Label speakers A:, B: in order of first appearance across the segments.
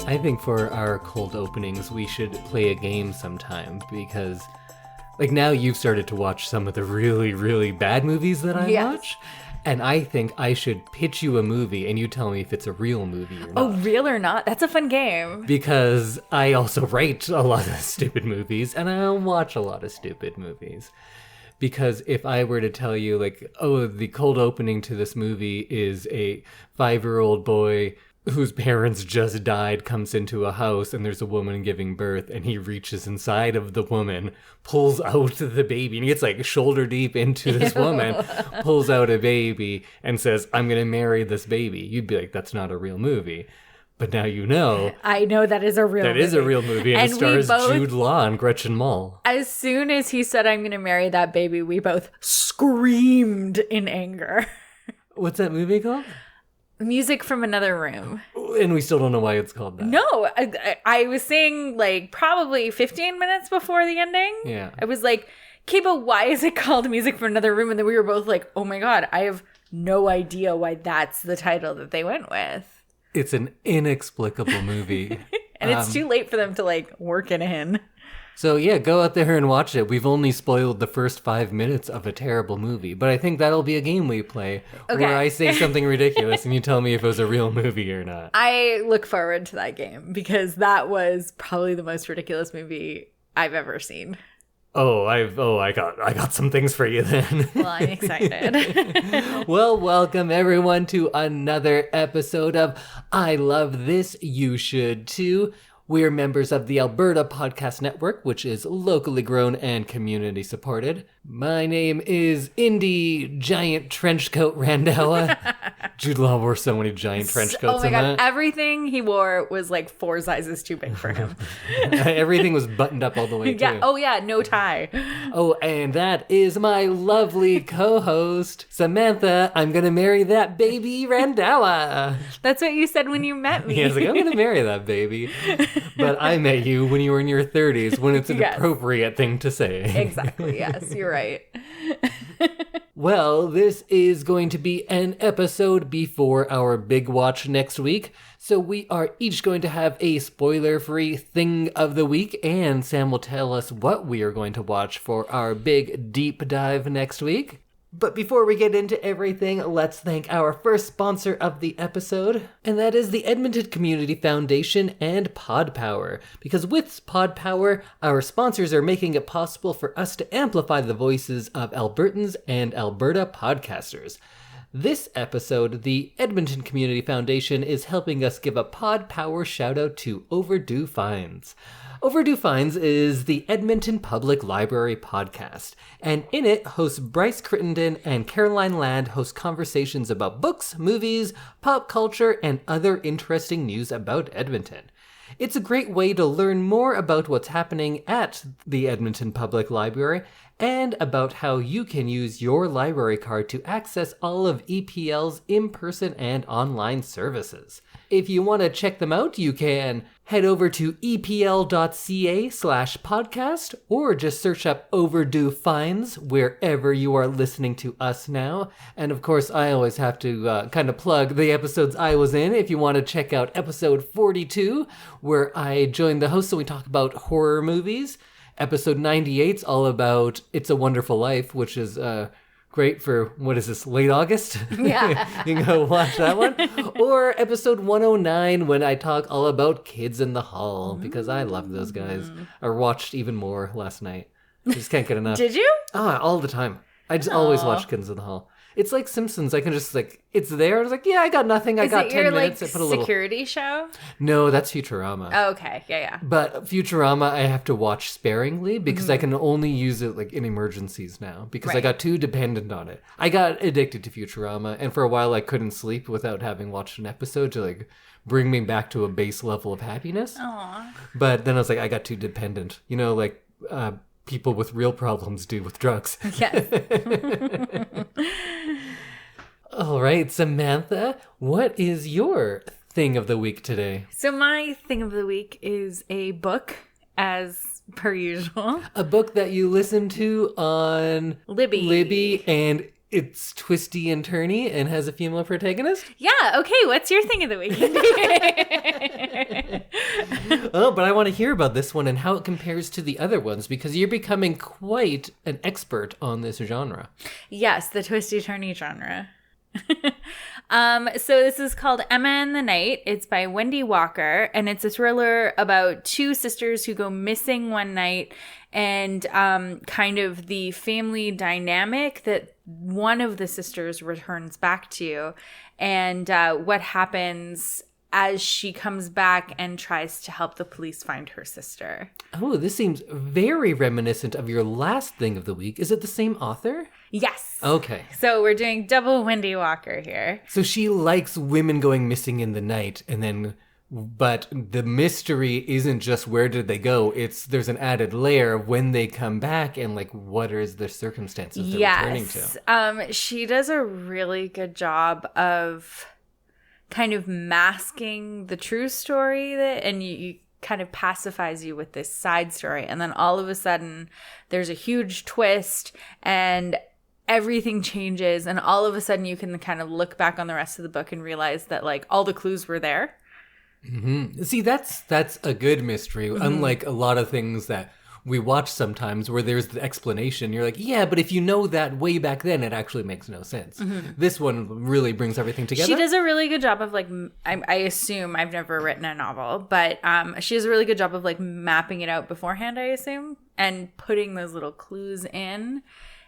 A: I think for our cold openings, we should play a game sometime because, like, now you've started to watch some of the really, really bad movies that I watch. And I think I should pitch you a movie and you tell me if it's a real movie or not.
B: Oh, real or not? That's a fun game.
A: Because I also write a lot of stupid movies and I watch a lot of stupid movies. Because if I were to tell you, like, oh, the cold opening to this movie is a 5-year-old boy whose parents just died comes into a house and there's a woman giving birth and he reaches inside of the woman, pulls out the baby, and he gets like shoulder deep into this woman, pulls out a baby and says, I'm going to marry this baby. You'd be like, that's not a real movie. But now you know.
B: I know that is a real movie.
A: That is a real movie, and it stars Jude Law and Gretchen Mol.
B: As soon as he said, I'm going to marry that baby, we both screamed in anger.
A: What's that movie called?
B: Music from Another Room.
A: And we still don't know why it's called that.
B: No, I was saying like probably 15 minutes before the ending.
A: Yeah.
B: I was like, okay, but why is it called Music from Another Room? And then we were both like, oh my God, I have no idea why that's the title that they went with.
A: It's an inexplicable movie.
B: And it's too late for them to like work it in.
A: So yeah, go out there and watch it. We've only spoiled the first 5 minutes of a terrible movie, but I think that'll be a game we play where I say something ridiculous and you tell me if it was a real movie or not.
B: I look forward to that game because that was probably the most ridiculous movie I've ever seen.
A: I got some things for you then.
B: Well, I'm excited.
A: Well, welcome everyone to another episode of I Love This, You Should Too. We're members of the Alberta Podcast Network, which is locally grown and community supported. My name is Indy, Giant Trenchcoat Randawa. Jude Law wore so many giant trench coats in that.
B: Oh my God, everything he wore was like 4 sizes too big for him.
A: Everything was buttoned up all the way, too.
B: Yeah. Oh yeah, no tie.
A: Oh, and that is my lovely co-host, Samantha. I'm gonna marry that baby Randawa.
B: That's what you said when you met me.
A: Yeah, I was like, I'm gonna marry that baby. But I met you when you were in your 30s, when it's an appropriate thing to say.
B: Exactly, yes, you're right.
A: Well, this is going to be an episode before our big watch next week, so we are each going to have a spoiler-free thing of the week, and Sam will tell us what we are going to watch for our big deep dive next week. But before we get into everything, let's thank our first sponsor of the episode, and that is the Edmonton Community Foundation and Pod Power. Because with Pod Power, our sponsors are making it possible for us to amplify the voices of Albertans and Alberta podcasters. This episode, the Edmonton Community Foundation is helping us give a Pod Power shout out to Overdue Finds. Overdue Finds is the Edmonton Public Library podcast, and in it, hosts Bryce Crittenden and Caroline Land host conversations about books, movies, pop culture, and other interesting news about Edmonton. It's a great way to learn more about what's happening at the Edmonton Public Library and about how you can use your library card to access all of EPL's in-person and online services. If you want to check them out, you can head over to epl.ca/podcast or just search up Overdue Finds wherever you are listening to us now. And of course, I always have to kind of plug the episodes I was in. If you want to check out episode 42, where I joined the host and we talk about horror movies. Episode 98 is all about It's a Wonderful Life, which is great for, what is this, late August?
B: Yeah.
A: You can go watch that one. Or episode 109, when I talk all about Kids in the Hall, because I love those guys. I watched even more last night. I just can't get enough.
B: Did you?
A: All the time. I just always watch Kids in the Hall. It's like Simpsons. I can just it's there. I was like, yeah, I got nothing. I got 10 minutes.
B: Is it
A: I put a little
B: security show?
A: No, that's Futurama.
B: Oh, okay. Yeah.
A: But Futurama, I have to watch sparingly because I can only use it like in emergencies now because I got too dependent on it. I got addicted to Futurama, and for a while I couldn't sleep without having watched an episode to like bring me back to a base level of happiness.
B: Aww.
A: But then I was like, I got too dependent. You know, like people with real problems do with drugs.
B: Yes.
A: All right, Samantha, what is your thing of the week today?
B: So my thing of the week is a book, as per usual.
A: A book that you listen to on
B: Libby.
A: and It's twisty and turny and has a female protagonist?
B: Yeah, okay, what's your thing of the week?
A: Oh, but I want to hear about this one and how it compares to the other ones because you're becoming quite an expert on this genre.
B: Yes, the twisty turny genre. So this is called Emma and the Night. It's by Wendy Walker, and it's a thriller about two sisters who go missing one night and kind of the family dynamic that one of the sisters returns back to and what happens as she comes back and tries to help the police find her sister.
A: Oh, this seems very reminiscent of your last thing of the week. Is it the same author?
B: Yes.
A: Okay.
B: So we're doing double Wendy Walker here.
A: So she likes women going missing in the night but the mystery isn't just where did they go, there's an added layer of when they come back and like what is the circumstances they're returning to.
B: She does a really good job of kind of masking the true story and you kind of pacifies you with this side story, and then all of a sudden there's a huge twist and everything changes, and all of a sudden you can kind of look back on the rest of the book and realize that like all the clues were there.
A: Mm-hmm. See, that's a good mystery, unlike a lot of things that we watch sometimes where there's the explanation. You're like, yeah, but if you know that way back then, it actually makes no sense. Mm-hmm. This one really brings everything together.
B: She does a really good job of like, I assume, I've never written a novel, but she does a really good job of like mapping it out beforehand, I assume, and putting those little clues in.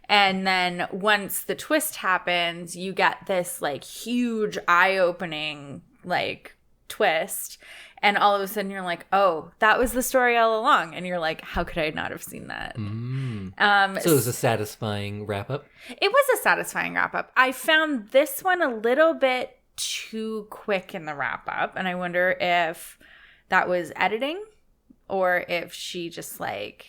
B: And then once the twist happens, you get this like huge eye-opening like twist, and all of a sudden you're like, oh, that was the story all along, and you're like, how could I not have seen that?
A: So it was a satisfying wrap-up?
B: It was a satisfying wrap-up. I found this one a little bit too quick in the wrap-up, and I wonder if that was editing or if she just like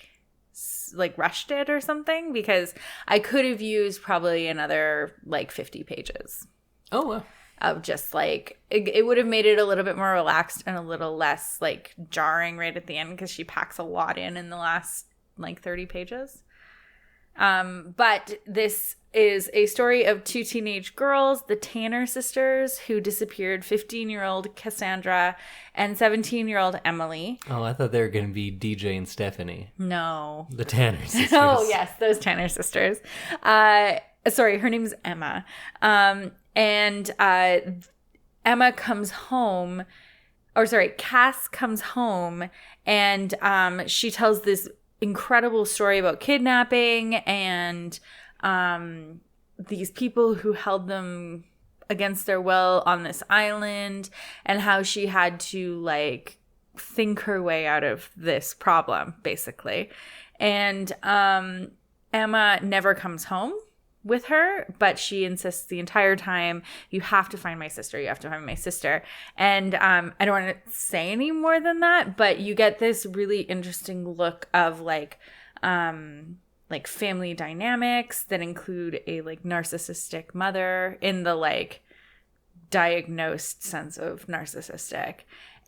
B: rushed it or something, because I could have used probably another like 50 pages.
A: Oh, wow.
B: Of just like, it would have made it a little bit more relaxed and a little less like jarring right at the end, because she packs a lot in the last like 30 pages. But this is a story of two teenage girls, the Tanner sisters, who disappeared, 15-year-old Cassandra and 17-year-old Emily.
A: Oh, I thought they were going to be DJ and Stephanie.
B: No.
A: The Tanner sisters.
B: Oh, yes, those Tanner sisters. Sorry, her name's Emma. And Emma comes home, Cass comes home, and she tells this incredible story about kidnapping and these people who held them against their will on this island, and how she had to like think her way out of this problem, basically. And Emma never comes home with her, but she insists the entire time, you have to find my sister, you have to find my sister. And I don't want to say any more than that, but you get this really interesting look of like family dynamics that include a like narcissistic mother, in the like diagnosed sense of narcissistic.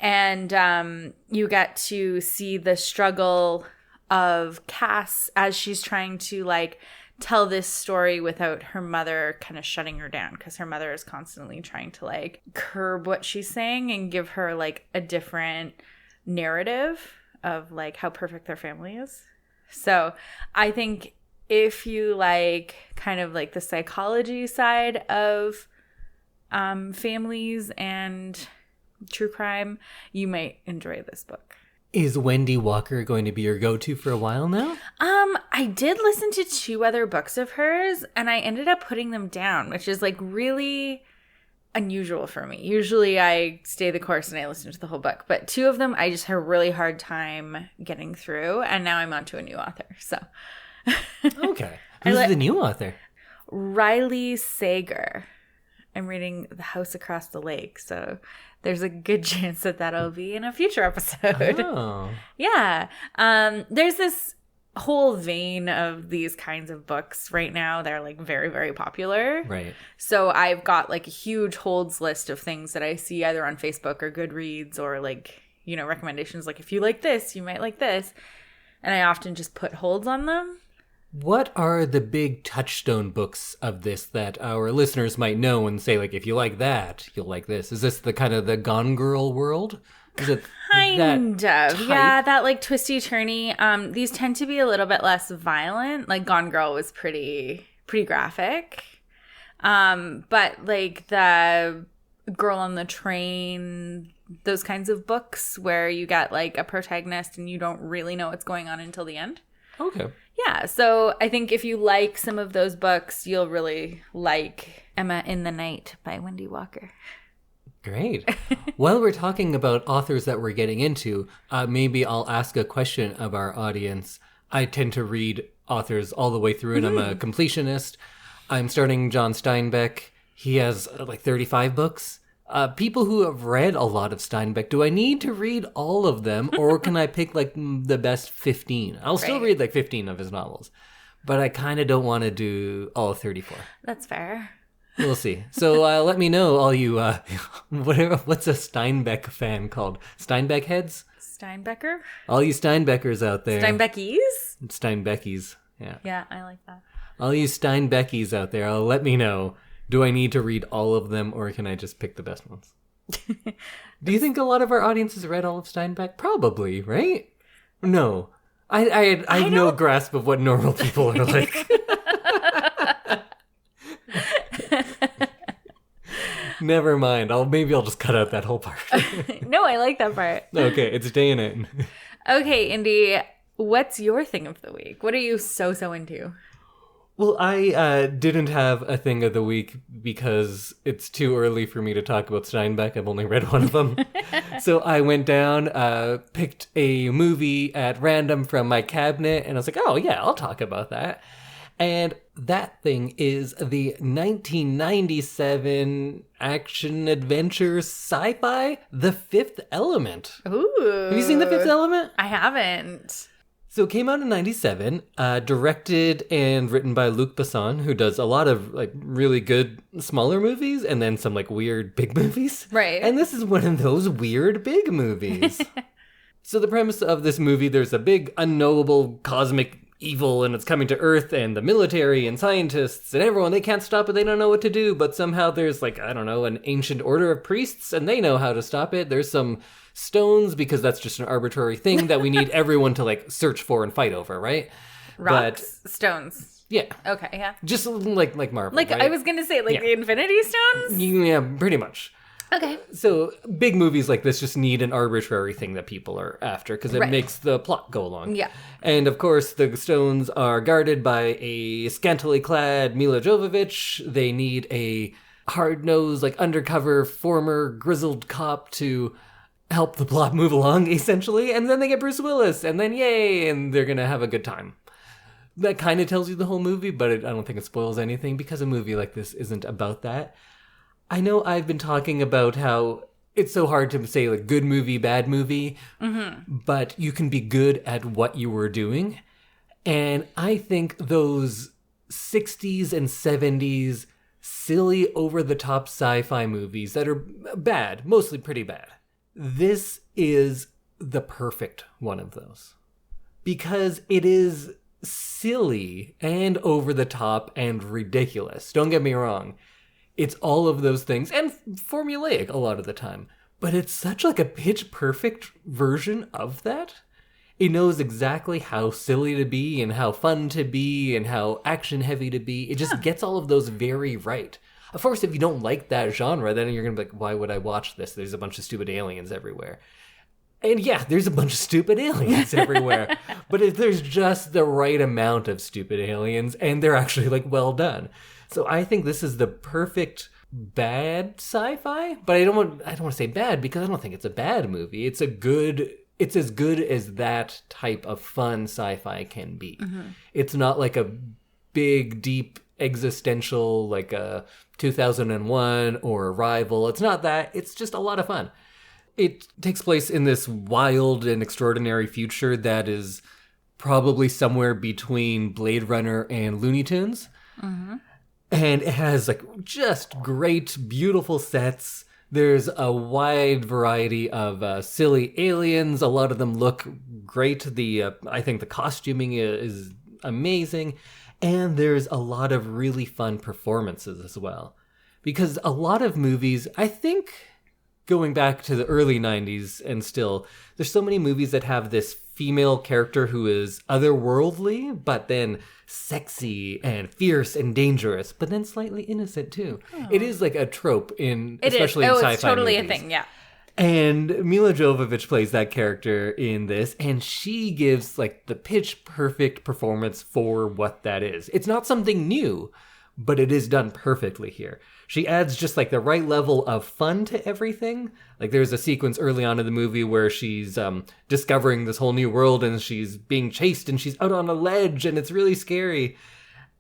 B: And you get to see the struggle of Cass as she's trying to like tell this story without her mother kind of shutting her down, because her mother is constantly trying to like curb what she's saying and give her like a different narrative of like how perfect their family is. So I think if you like kind of like the psychology side of families and true crime, you might enjoy this book.
A: Is Wendy Walker going to be your go-to for a while now?
B: I did listen to 2 other books of hers, and I ended up putting them down, which is like really unusual for me. Usually I stay the course and I listen to the whole book, but 2 of them I just had a really hard time getting through, and now I'm on to a new author. So
A: okay. Who's the new author?
B: Riley Sager. I'm reading The House Across the Lake, so there's a good chance that that'll be in a future episode.
A: Oh.
B: Yeah. There's this whole vein of these kinds of books right now. They're like very, very popular.
A: Right.
B: So I've got like a huge holds list of things that I see either on Facebook or Goodreads, or like, you know, recommendations like, if you like this, you might like this. And I often just put holds on them.
A: What are the big touchstone books of this that our listeners might know and say, like, if you like that, you'll like this? Is this the kind of the Gone Girl world? Is it
B: Kind
A: that
B: of.
A: type?
B: Yeah, that like twisty turny. These tend to be a little bit less violent. Like Gone Girl was pretty graphic. But like the Girl on the Train, those kinds of books where you get like a protagonist and you don't really know what's going on until the end.
A: Okay.
B: Yeah, so I think if you like some of those books, you'll really like Emma in the Night by Wendy Walker.
A: Great. While we're talking about authors that we're getting into, maybe I'll ask a question of our audience. I tend to read authors all the way through, and I'm a completionist. I'm starting John Steinbeck. He has like 35 books. People who have read a lot of Steinbeck, do I need to read all of them, or can I pick like the best 15? I'll still read like 15 of his novels, but I kind of don't want to do all 34.
B: That's fair.
A: We'll see. So let me know, all you, what's a Steinbeck fan called? Steinbeck heads?
B: Steinbecker?
A: All you Steinbeckers out there.
B: Steinbeckies?
A: Steinbeckies, yeah.
B: Yeah, I like that.
A: All you Steinbeckies out there, let me know. Do I need to read all of them, or can I just pick the best ones? Do you think a lot of our audience has read all of Steinbeck? Probably, right? No. I have no grasp of what normal people are like. Never mind. Maybe I'll just cut out that whole part.
B: No, I like that part.
A: Okay, it's staying in.
B: Okay, Indy, what's your thing of the week? What are you so into?
A: Well, I didn't have a thing of the week because it's too early for me to talk about Steinbeck. I've only read one of them. So I went down, picked a movie at random from my cabinet, and I was like, oh yeah, I'll talk about that. And that thing is the 1997 action-adventure sci-fi, The Fifth Element.
B: Ooh.
A: Have you seen The Fifth Element?
B: I haven't.
A: So it came out in 97, directed and written by Luc Besson, who does a lot of like really good smaller movies and then some like weird big movies.
B: Right.
A: And this is one of those weird big movies. So the premise of this movie, there's a big unknowable cosmic evil and it's coming to Earth, and the military and scientists and everyone, they can't stop it, they don't know what to do, but somehow there's like, I don't know, an ancient order of priests and they know how to stop it. There's some stones, because that's just an arbitrary thing that we need everyone to like search for and fight over, right?
B: Rocks, stones.
A: Yeah.
B: Okay, yeah.
A: Just like Marvel,
B: Like,
A: right?
B: I was gonna say, like, the Infinity Stones?
A: Yeah, pretty much.
B: Okay.
A: So big movies like this just need an arbitrary thing that people are after because it makes the plot go along.
B: Yeah.
A: And of course, the stones are guarded by a scantily clad Mila Jovovich. They need a hard-nosed, like undercover former grizzled cop to help the plot move along, essentially. And then they get Bruce Willis, and then yay, and they're gonna have a good time. That kind of tells you the whole movie, but I don't think it spoils anything because a movie like this isn't about that. I know I've been talking about how it's so hard to say like good movie, bad movie, but you can be good at what you were doing. And I think those 60s and 70s silly over-the-top sci-fi movies that are bad, mostly pretty bad, this is the perfect one of those. Because it is silly and over-the-top and ridiculous. Don't get me wrong. It's all of those things, and formulaic a lot of the time. But it's such like a pitch-perfect version of that. It knows exactly how silly to be, and how fun to be, and how action-heavy to be. It just gets all of those very right. Of course, if you don't like that genre, then you're going to be like, why would I watch this? There's a bunch of stupid aliens everywhere. And yeah, there's a bunch of stupid aliens everywhere. But if there's just the right amount of stupid aliens, and they're actually like well done. So I think this is the perfect bad sci-fi, but I don't want to say bad because I don't think it's a bad movie. It's as good as that type of fun sci-fi can be. It's not like a big, deep, existential like a 2001 or Arrival. It's not that. It's just a lot of fun. It takes place in this wild and extraordinary future that is probably somewhere between Blade Runner and Looney Tunes. And it has like just great, beautiful sets. There's a wide variety of silly aliens. A lot of them look great. I think the costuming is amazing. And there's a lot of really fun performances as well. Because a lot of movies, I think, going back to the early 90s and still, there's so many movies that have this female character who is otherworldly, but then sexy and fierce and dangerous, but then slightly innocent too. Oh. It is like a trope especially in sci-fi
B: it's totally
A: movies.
B: A thing, yeah.
A: And Mila Jovovich plays that character in this, and she gives like the pitch perfect performance for what that is. It's not something new, but it is done perfectly here. She adds just like the right level of fun to everything. Like there's a sequence early on in the movie where she's discovering this whole new world and she's being chased and she's out on a ledge and it's really scary.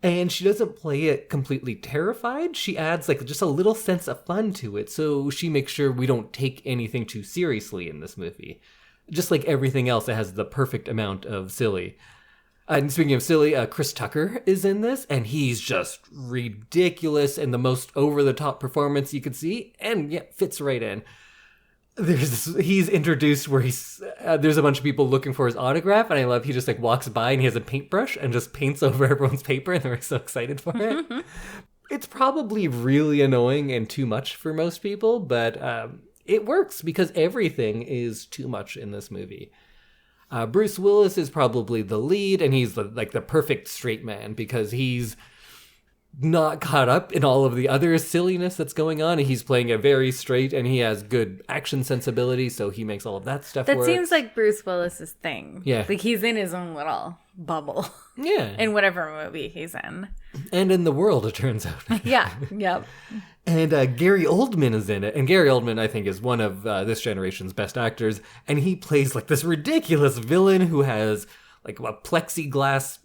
A: And she doesn't play it completely terrified. She adds like just a little sense of fun to it. So she makes sure we don't take anything too seriously in this movie. Just like everything else, it has the perfect amount of silly. And speaking of silly, Chris Tucker is in this, and he's just ridiculous and the most over-the-top performance you could see, and yeah, fits right in. He's introduced where there's a bunch of people looking for his autograph, and I love he just like walks by and he has a paintbrush and just paints over everyone's paper, and they're so excited for it. It's probably really annoying and too much for most people, but it works because everything is too much in this movie. Bruce Willis is probably the lead, and he's the perfect straight man because he's not caught up in all of the other silliness that's going on. He's playing it very straight, and he has good action sensibility, so he makes all of that stuff work.
B: That seems like Bruce Willis's thing.
A: Yeah.
B: Like he's in his own little bubble.
A: Yeah.
B: In whatever movie he's in.
A: And in the world, it turns out.
B: Yeah. Yep.
A: And Gary Oldman is in it. And Gary Oldman, I think, is one of this generation's best actors. And he plays like this ridiculous villain who has like a plexiglass,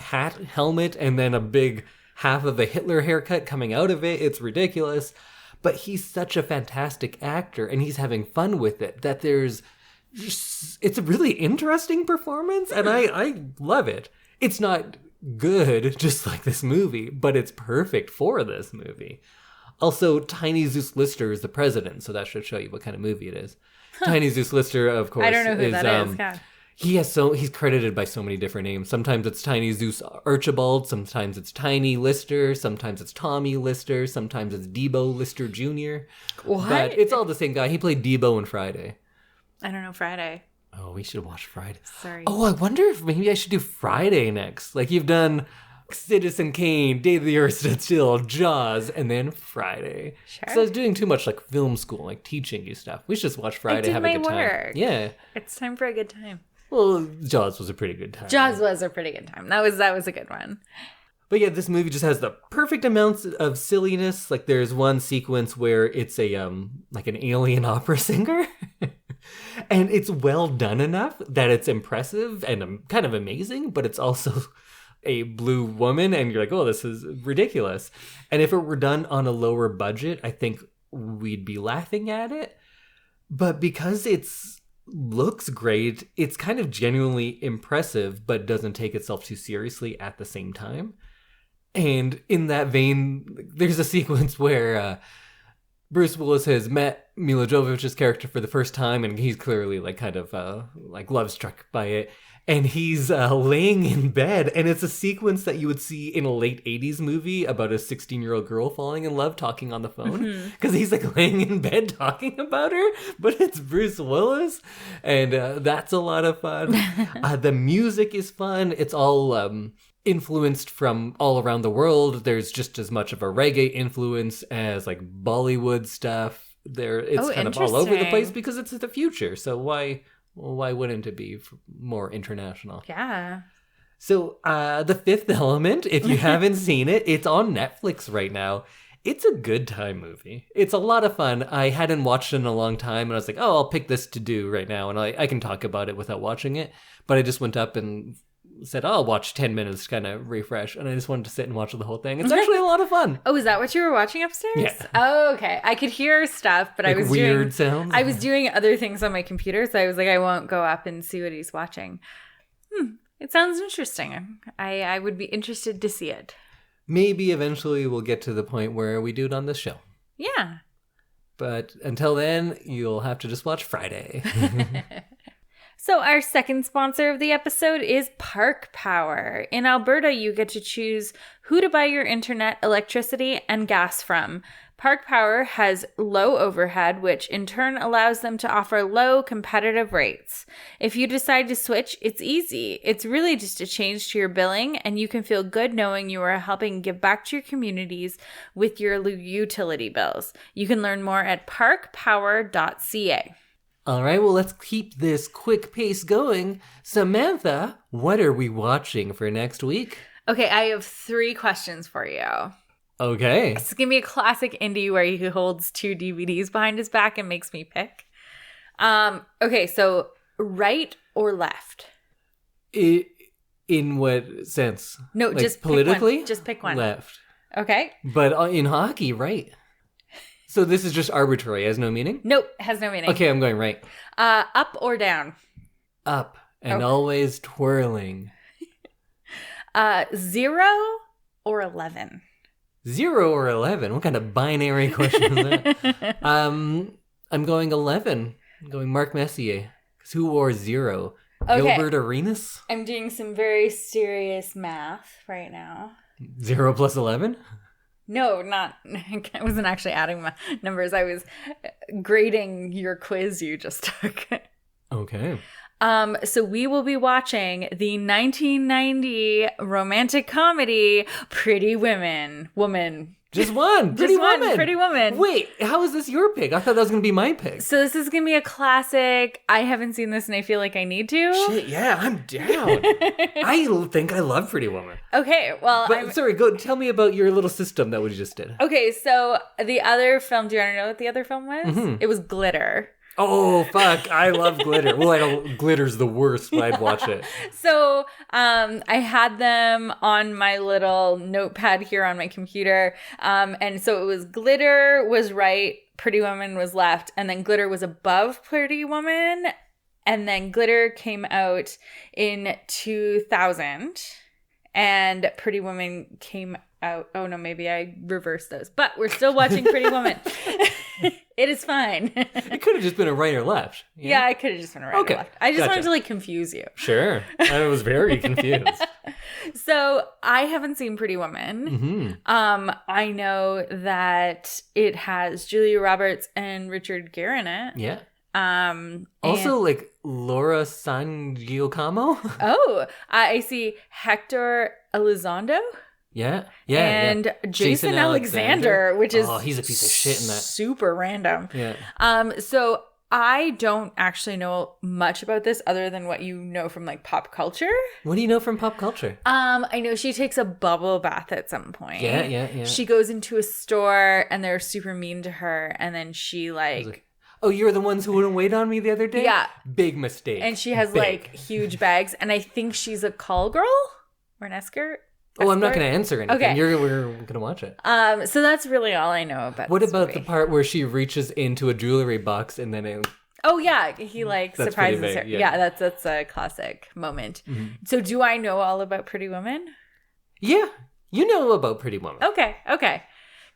A: hat, helmet, and then a big half of a Hitler haircut coming out of it. It's ridiculous. But he's such a fantastic actor, and he's having fun with it, that it's a really interesting performance, and I love it. It's not good, just like this movie, but it's perfect for this movie. Also, Tiny Zeus Lister is the president, so that should show you what kind of movie it is. Tiny Zeus Lister, of course,
B: I don't know who that is. God.
A: He's credited by so many different names. Sometimes it's Tiny Zeus Archibald, sometimes it's Tiny Lister, sometimes it's Tommy Lister, sometimes it's Debo Lister Jr.
B: What?
A: But it's all the same guy. He played Debo in Friday.
B: I don't know Friday.
A: Oh, we should watch Friday.
B: Sorry.
A: Oh, I wonder if maybe I should do Friday next. Like you've done Citizen Kane, Day the Earth Stood Still, Jaws, and then Friday.
B: Sure.
A: So I was doing too much like film school, like teaching you stuff. We should just watch Friday, have a good time.
B: Work.
A: Yeah.
B: It's time for a good time.
A: Well, Jaws was a pretty good time.
B: Jaws was a pretty good time. That was a good one.
A: But yeah, this movie just has the perfect amounts of silliness. Like there's one sequence where it's a like an alien opera singer. And it's well done enough that it's impressive and kind of amazing, but it's also a blue woman, and you're like, oh, this is ridiculous. And if it were done on a lower budget, I think we'd be laughing at it. But because it's looks great, it's kind of genuinely impressive, but doesn't take itself too seriously at the same time. And in that vein, there's a sequence where Bruce Willis has met Mila Jovovich's character for the first time, and he's clearly like kind of like love struck by it. And he's laying in bed, and it's a sequence that you would see in a late 80s movie about a 16-year-old girl falling in love talking on the phone. Because he's like laying in bed talking about her, but it's Bruce Willis. And that's a lot of fun. The music is fun. It's all influenced from all around the world. There's just as much of a reggae influence as like Bollywood stuff. It's kind of all over the place because it's the future. So why wouldn't it be more international?
B: Yeah.
A: So The Fifth Element, if you haven't seen it, it's on Netflix right now. It's a good time movie. It's a lot of fun. I hadn't watched it in a long time, and I was like, oh, I'll pick this to do right now, and I can talk about it without watching it. But I just went up and said, oh, I'll watch 10 minutes, kind of refresh, and I just wanted to sit and watch the whole thing. It's actually a lot of fun.
B: Oh, is that what you were watching upstairs?
A: Yeah.
B: Oh, okay. I could hear stuff, but like I was
A: weird sounds.
B: I was doing other things on my computer, so I was like, I won't go up and see what he's watching. It sounds interesting. I would be interested to see it.
A: Maybe eventually we'll get to the point where we do it on this show.
B: Yeah.
A: But until then, you'll have to just watch Friday.
B: So our second sponsor of the episode is Park Power. In Alberta, you get to choose who to buy your internet, electricity, and gas from. Park Power has low overhead, which in turn allows them to offer low competitive rates. If you decide to switch, it's easy. It's really just a change to your billing, and you can feel good knowing you are helping give back to your communities with your utility bills. You can learn more at parkpower.ca.
A: All right, well, let's keep this quick pace going. Samantha, what are we watching for next week?
B: Okay, I have 3 questions for you.
A: Okay.
B: It's going to be a classic Indy where he holds 2 DVDs behind his back and makes me pick. Okay, so right or left?
A: In what sense?
B: No,
A: like
B: just
A: politically?
B: Pick one. Just pick one.
A: Left.
B: Okay.
A: But in hockey, right. So this is just arbitrary, has no meaning?
B: Nope, has no meaning.
A: Okay, I'm going right.
B: Up or down?
A: Up, and always twirling.
B: 0 or 11?
A: 0 or 11? What kind of binary question is that? I'm going 11. I'm going Mark Messier. Because who wore 0?
B: Okay.
A: Gilbert Arenas?
B: I'm doing some very serious math right now.
A: 0 plus 11?
B: No, not. I wasn't actually adding my numbers. I was grading your quiz you just took.
A: Okay.
B: So we will be watching the 1990 romantic comedy Pretty Woman.
A: Just one.
B: Pretty Woman.
A: Wait, how is this your pick? I thought that was going to be my pick.
B: So this is going to be a classic. I haven't seen this and I feel like I need to.
A: Shit, yeah, I'm down. I think I love Pretty Woman.
B: Okay, well,
A: Sorry, go tell me about your little system that we just did.
B: Okay, so the other film, do you want to know what the other film was?
A: Mm-hmm.
B: It was Glitter.
A: Oh, fuck. I love Glitter. Well, I don't, Glitter's the worst, but I'd watch it.
B: So I had them on my little notepad here on my computer. And so it was Glitter was right, Pretty Woman was left, and then Glitter was above Pretty Woman. And then Glitter came out in 2000. And Pretty Woman came out. Oh, no, maybe I reversed those. But we're still watching Pretty Woman. It is fine.
A: It could have just been a right or left.
B: Yeah, I could have just been a right or left. I just wanted to like confuse you.
A: Sure. I was very confused.
B: So I haven't seen Pretty Woman.
A: Mm-hmm.
B: I know that it has Julia Roberts and Richard Gere in it.
A: Yeah. Also, like Laura San Giacomo.
B: Oh, I see Hector Elizondo.
A: Yeah.
B: And Jason Alexander, which is
A: he's a piece of shit in that.
B: Super random.
A: Yeah.
B: So I don't actually know much about this other than what you know from like pop culture.
A: What do you know from pop culture?
B: I know she takes a bubble bath at some point.
A: Yeah.
B: She goes into a store and they're super mean to her, and then she like
A: oh, you're the ones who wouldn't wait on me the other day?
B: Yeah.
A: Big mistake.
B: And she has like huge bags, and I think she's a call girl or an escort.
A: Oh, I'm not going to answer anything.
B: Okay.
A: We're going to watch it.
B: So that's really all I know about
A: What
B: this
A: about
B: movie.
A: the part where she reaches into a jewelry box and then it...
B: Oh, yeah. He like
A: That's
B: surprises
A: pretty
B: her.
A: big, yeah.
B: Yeah, that's a classic moment.
A: Mm-hmm.
B: So do I know all about Pretty Woman?
A: Yeah. You know about Pretty Woman.
B: Okay.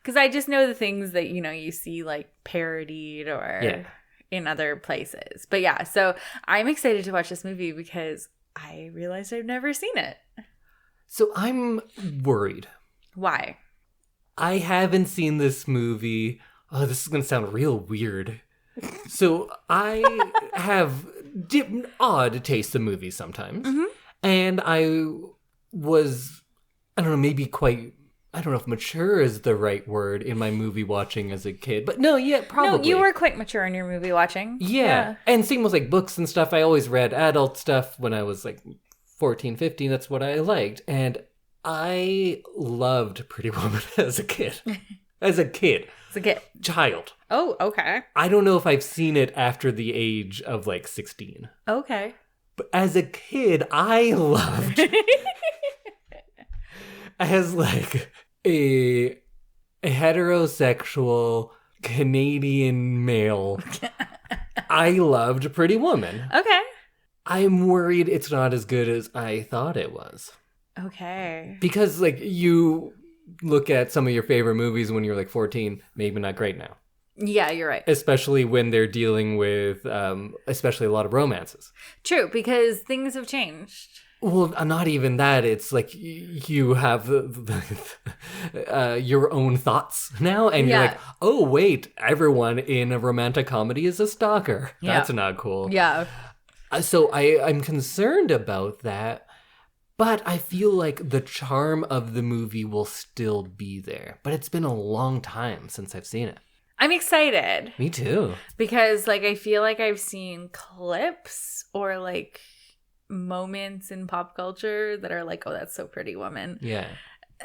B: Because I just know the things that, you see like parodied or in other places. But yeah, so I'm excited to watch this movie because I realized I've never seen it.
A: So I'm worried.
B: Why?
A: I haven't seen this movie. Oh, this is going to sound real weird. So I have odd taste in movies sometimes. Mm-hmm. And I was, I don't know, maybe quite, I don't know if mature is the right word in my movie watching as a kid. But no, yeah, probably.
B: No, you were quite mature in your movie watching.
A: Yeah. And same with like books and stuff. I always read adult stuff when I was like 14, 15, that's what I liked. And I loved Pretty Woman as a kid. Child.
B: Oh, okay.
A: I don't know if I've seen it after the age of like 16.
B: Okay.
A: But as a kid, I loved as like a heterosexual Canadian male. I loved Pretty Woman.
B: Okay.
A: I'm worried it's not as good as I thought it was.
B: Okay.
A: Because, like, you look at some of your favorite movies when you were, like, 14, maybe not great now.
B: Yeah, you're right.
A: Especially when they're dealing with, especially a lot of romances.
B: True, because things have changed.
A: Well, not even that. It's like you have your own thoughts now, and you're like, oh, wait, everyone in a romantic comedy is a stalker. That's not cool.
B: Yeah.
A: So I'm concerned about that, but I feel like the charm of the movie will still be there. But it's been a long time since I've seen it.
B: I'm excited.
A: Me too.
B: Because, like, I feel like I've seen clips or, like, moments in pop culture that are like, oh, that's so Pretty Woman.
A: Yeah.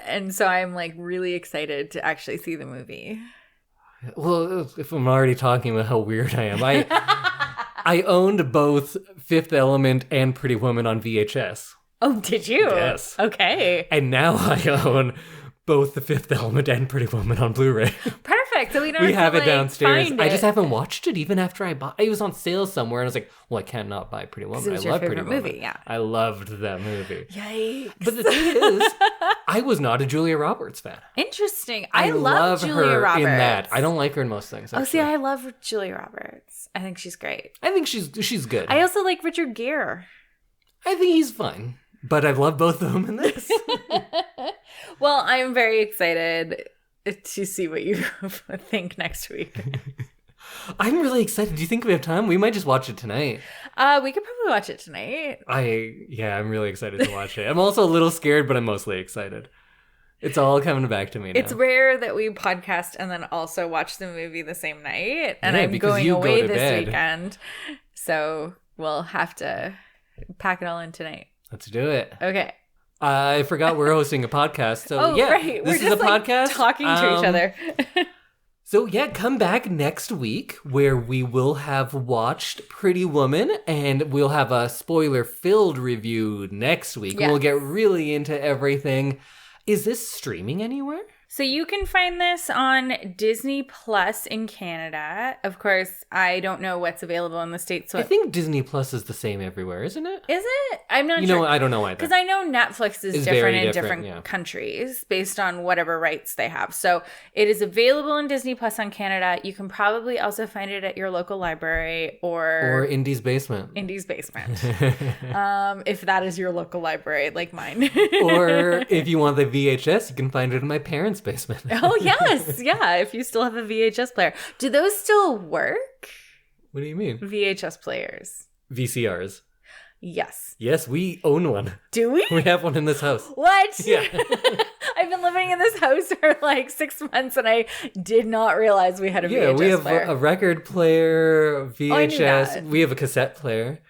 B: And so I'm, like, really excited to actually see the movie.
A: Well, if I'm already talking about how weird I am, I owned both Fifth Element and Pretty Woman on VHS.
B: Oh, did you?
A: Yes.
B: Okay.
A: And now I own both The Fifth Element and Pretty Woman on Blu-ray.
B: Perfect. So we don't
A: We have it downstairs.
B: Find
A: I
B: it.
A: just haven't watched it even after I bought it. It was on sale somewhere, and I was like, well, I can't not buy Pretty Woman.
B: It was
A: I love
B: your
A: Pretty
B: favorite
A: Woman.
B: movie, yeah.
A: I loved that movie.
B: Yikes.
A: But the thing is, I was not a Julia Roberts fan.
B: Interesting. I love Julia
A: her
B: Roberts.
A: in that. I don't like her in most things, actually.
B: Oh, see, I love Julia Roberts. I think she's great.
A: I think she's good.
B: I also like Richard Gere.
A: I think he's fine. But I've loved both of them in this.
B: Well, I'm very excited to see what you think next week.
A: I'm really excited. Do you think we have time? We might just watch it tonight.
B: We could probably watch it tonight.
A: I'm really excited to watch it. I'm also a little scared, but I'm mostly excited. It's all coming back to me now.
B: It's rare that we podcast and then also watch the movie the same night. And
A: Yeah,
B: I'm
A: because
B: going
A: you
B: away
A: go to
B: this
A: bed.
B: weekend. So we'll have to pack it all in tonight.
A: Let's do it.
B: Okay.
A: I forgot we're hosting a podcast. So
B: right.
A: This
B: We're
A: is
B: just,
A: a podcast.
B: talking to each other.
A: So come back next week where we will have watched Pretty Woman, and we'll have a spoiler-filled review next week.
B: Yes.
A: We'll get really into everything. Is this streaming anywhere?
B: So you can find this on Disney Plus in Canada. Of course, I don't know what's available in the States. So
A: I think Disney Plus is the same everywhere, isn't it?
B: Is it? I'm not
A: You
B: sure.
A: know, I don't know either.
B: Because I know Netflix is
A: It's
B: different
A: very
B: in
A: different,
B: different
A: yeah.
B: countries based on whatever rights they have. So it is available in Disney Plus on Canada. You can probably also find it at your local library
A: Or Indy's basement.
B: Indy's basement. If that is your local library, like mine.
A: Or if you want the VHS, you can find it in my parents' basement.
B: Oh, yes. Yeah. If you still have a VHS player. Do those still work?
A: What do you mean?
B: VHS players.
A: VCRs.
B: Yes.
A: Yes, we own one.
B: Do we?
A: We have one in this house.
B: What?
A: Yeah.
B: I've been living in this house for like 6 months and I did not realize we had a VHS
A: we have
B: player.
A: a record player,
B: I knew
A: VHS.
B: that.
A: We have a cassette player.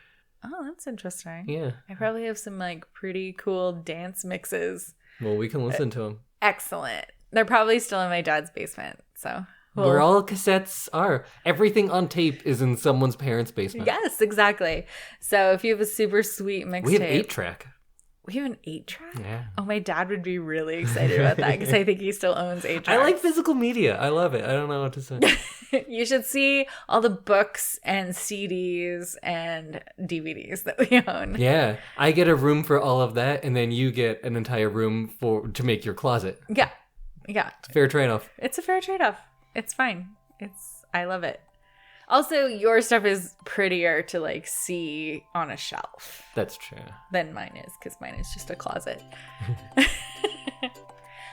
B: Oh, that's interesting.
A: Yeah.
B: I probably have some like pretty cool dance mixes.
A: Well, we can listen to them.
B: Excellent. They're probably still in my dad's basement. So
A: Where all cassettes are. Everything on tape is in someone's parents' basement.
B: yes, exactly. So if you have a super sweet mixtape.
A: We have 8-track.
B: We have an 8-track?
A: Yeah.
B: Oh, my dad would be really excited about that because I think he still owns 8-tracks.
A: I like physical media. I love it. I don't know what to say.
B: You should see all the books and CDs and DVDs that we own.
A: Yeah. I get a room for all of that, and then you get an entire room to make your closet.
B: Yeah. Yeah.
A: Fair trade-off.
B: It's a fair trade-off. It's fine. I love it. Also, your stuff is prettier to like see on a shelf
A: That's true.
B: than mine is because mine is just a closet.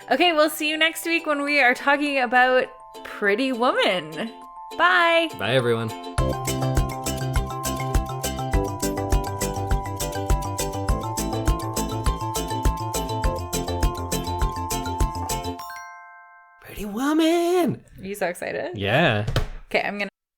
B: Okay, we'll see you next week when we are talking about Pretty Woman. Bye.
A: Bye, everyone. Pretty Woman!
B: Are you so excited?
A: Yeah.
B: Okay, I'm gonna